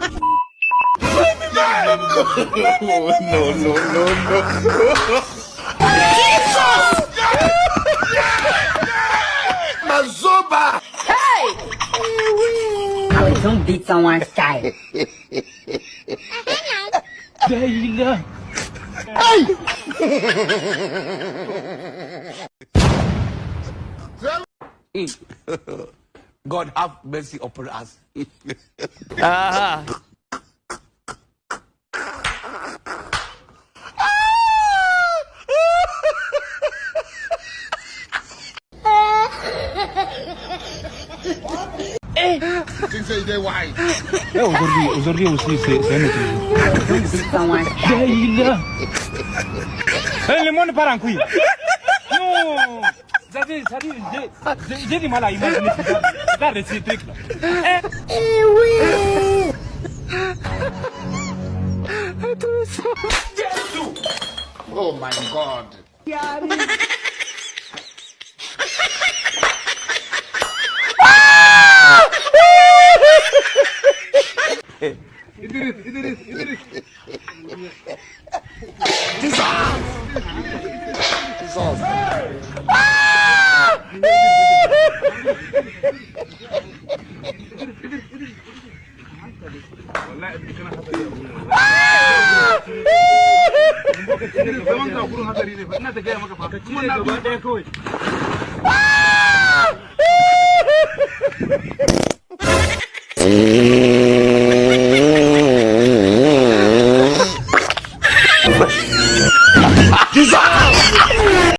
No. Mazoba! Hey! Don't beat someone's child. God have mercy upon us. Tu sais, il est wise. Aujourd'hui aussi, c'est un autre jour. Don't beat someone's child. Le monde part en couille. Non. J'ai du mal à imaginer ça. Regarde ces trucs-là. Oh my God. Eh